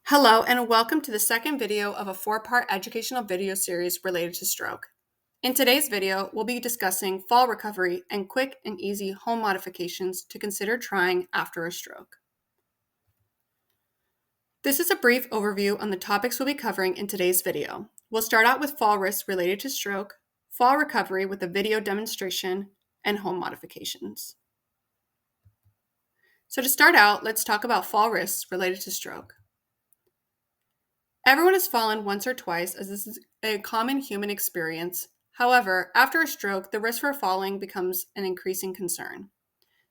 Hello and welcome to the second video of a four-part educational video series related to stroke. In today's video, we'll be discussing fall recovery and quick and easy home modifications to consider trying after a stroke. This is a brief overview on the topics we'll be covering in today's video. We'll start out with fall risks related to stroke, fall recovery with a video demonstration, and home modifications. So to start out, let's talk about fall risks related to stroke. Everyone has fallen once or twice, as this is a common human experience. However, after a stroke, the risk for falling becomes an increasing concern.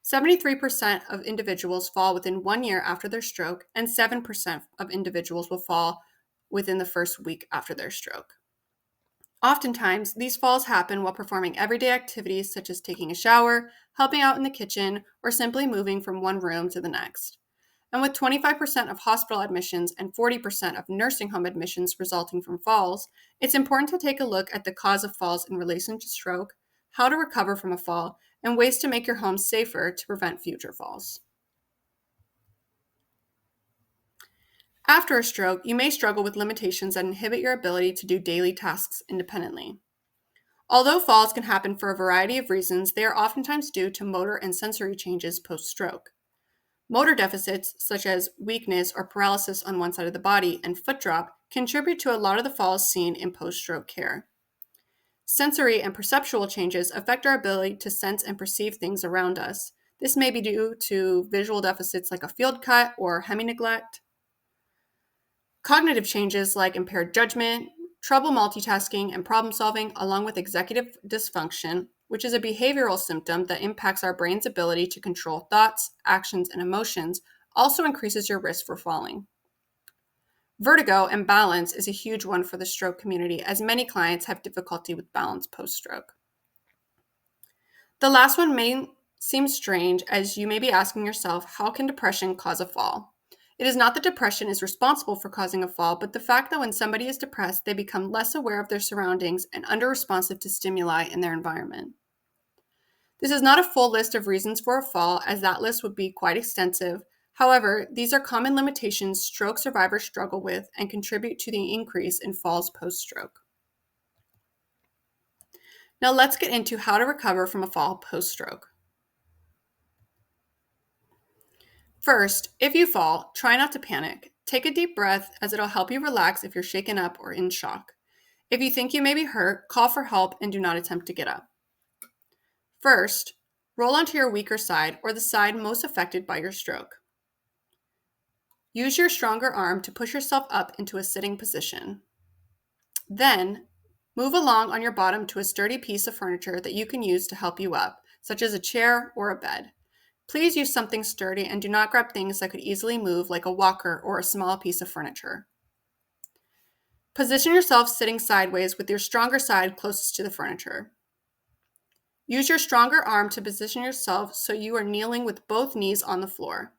73% of individuals fall within 1 year after their stroke, and 7% of individuals will fall within the first week after their stroke. Oftentimes, these falls happen while performing everyday activities such as taking a shower, helping out in the kitchen, or simply moving from one room to the next. And with 25% of hospital admissions and 40% of nursing home admissions resulting from falls, it's important to take a look at the cause of falls in relation to stroke, how to recover from a fall, and ways to make your home safer to prevent future falls. After a stroke, you may struggle with limitations that inhibit your ability to do daily tasks independently. Although falls can happen for a variety of reasons, they are oftentimes due to motor and sensory changes post-stroke. Motor deficits, such as weakness or paralysis on one side of the body and foot drop, contribute to a lot of the falls seen in post-stroke care. Sensory and perceptual changes affect our ability to sense and perceive things around us. This may be due to visual deficits like a field cut or hemi-neglect. Cognitive changes like impaired judgment, trouble multitasking and problem solving, along with executive dysfunction, which is a behavioral symptom that impacts our brain's ability to control thoughts, actions, and emotions, also increases your risk for falling. Vertigo and balance is a huge one for the stroke community, as many clients have difficulty with balance post-stroke. The last one may seem strange, as you may be asking yourself, how can depression cause a fall? It is not that depression is responsible for causing a fall, but the fact that when somebody is depressed, they become less aware of their surroundings and under-responsive to stimuli in their environment. This is not a full list of reasons for a fall, as that list would be quite extensive. However, these are common limitations stroke survivors struggle with and contribute to the increase in falls post-stroke. Now let's get into how to recover from a fall post-stroke. First, if you fall, try not to panic. Take a deep breath, as it'll help you relax if you're shaken up or in shock. If you think you may be hurt, call for help and do not attempt to get up. First, roll onto your weaker side or the side most affected by your stroke. Use your stronger arm to push yourself up into a sitting position. Then, move along on your bottom to a sturdy piece of furniture that you can use to help you up, such as a chair or a bed. Please use something sturdy and do not grab things that could easily move like a walker or a small piece of furniture. Position yourself sitting sideways with your stronger side closest to the furniture. Use your stronger arm to position yourself so you are kneeling with both knees on the floor.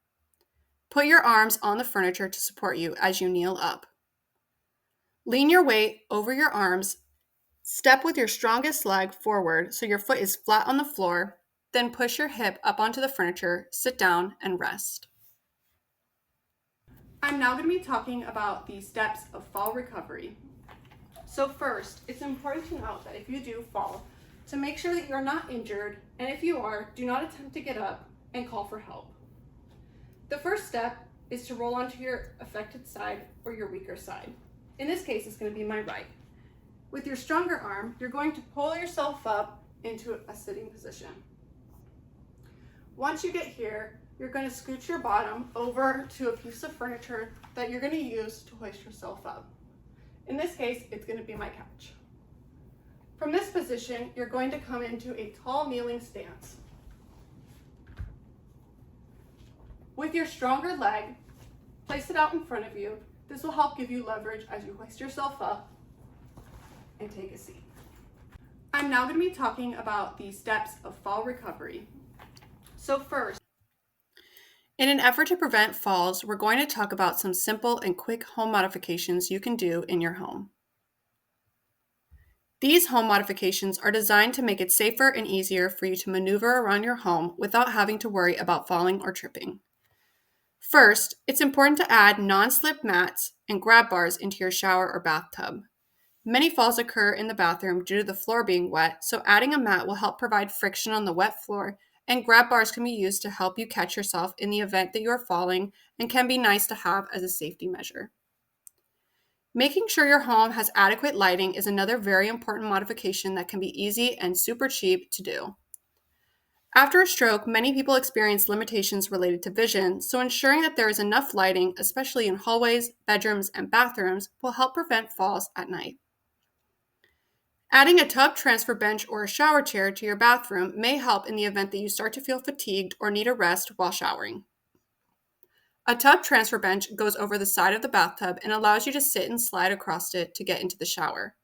Put your arms on the furniture to support you as you kneel up. Lean your weight over your arms. Step with your strongest leg forward so your foot is flat on the floor. Then push your hip up onto the furniture, sit down, and rest. I'm now going to be talking about the steps of fall recovery. So first, it's important to note that if you do fall, to make sure that you're not injured, and if you are, do not attempt to get up and call for help. The first step is to roll onto your affected side or your weaker side. In this case, it's going to be my right. With your stronger arm, you're going to pull yourself up into a sitting position. Once you get here, you're going to scooch your bottom over to a piece of furniture that you're going to use to hoist yourself up. In this case, it's going to be my couch. From this position, you're going to come into a tall kneeling stance. With your stronger leg, place it out in front of you. This will help give you leverage as you hoist yourself up and take a seat. I'm now going to be talking about the steps of fall recovery. So first, in an effort to prevent falls, we're going to talk about some simple and quick home modifications you can do in your home. These home modifications are designed to make it safer and easier for you to maneuver around your home without having to worry about falling or tripping. First, it's important to add non-slip mats and grab bars into your shower or bathtub. Many falls occur in the bathroom due to the floor being wet, so adding a mat will help provide friction on the wet floor, and grab bars can be used to help you catch yourself in the event that you are falling and can be nice to have as a safety measure. Making sure your home has adequate lighting is another very important modification that can be easy and super cheap to do. After a stroke, many people experience limitations related to vision, so ensuring that there is enough lighting, especially in hallways, bedrooms, and bathrooms, will help prevent falls at night. Adding a tub transfer bench or a shower chair to your bathroom may help in the event that you start to feel fatigued or need a rest while showering. A tub transfer bench goes over the side of the bathtub and allows you to sit and slide across it to get into the shower.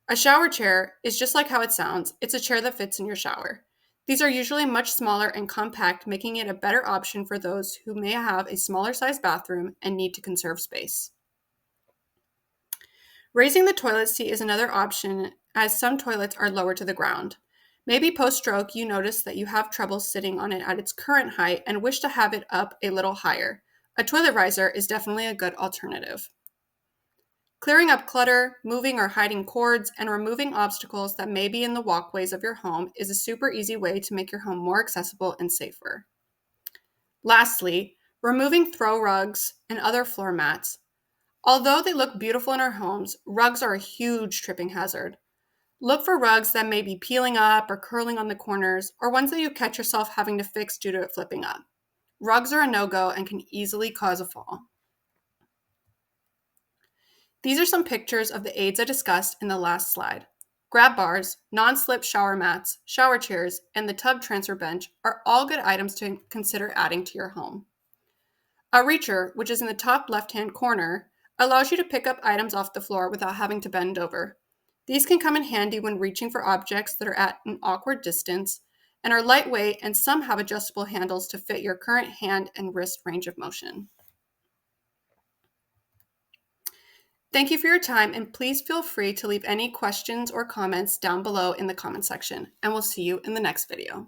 A shower chair is just like how it sounds. It's a chair that fits in your shower. These are usually much smaller and compact, making it a better option for those who may have a smaller size bathroom and need to conserve space. Raising the toilet seat is another option, as some toilets are lower to the ground. Maybe post-stroke you notice that you have trouble sitting on it at its current height and wish to have it up a little higher. A toilet riser is definitely a good alternative. Clearing up clutter, moving or hiding cords, and removing obstacles that may be in the walkways of your home is a super easy way to make your home more accessible and safer. Lastly, removing throw rugs and other floor mats. Although they look beautiful in our homes, rugs are a huge tripping hazard. Look for rugs that may be peeling up or curling on the corners, or ones that you catch yourself having to fix due to it flipping up. Rugs are a no-go and can easily cause a fall. These are some pictures of the aids I discussed in the last slide. Grab bars, non-slip shower mats, shower chairs, and the tub transfer bench are all good items to consider adding to your home. A reacher, which is in the top left-hand corner, allows you to pick up items off the floor without having to bend over. These can come in handy when reaching for objects that are at an awkward distance and are lightweight, and some have adjustable handles to fit your current hand and wrist range of motion. Thank you for your time, and please feel free to leave any questions or comments down below in the comment section, and we'll see you in the next video.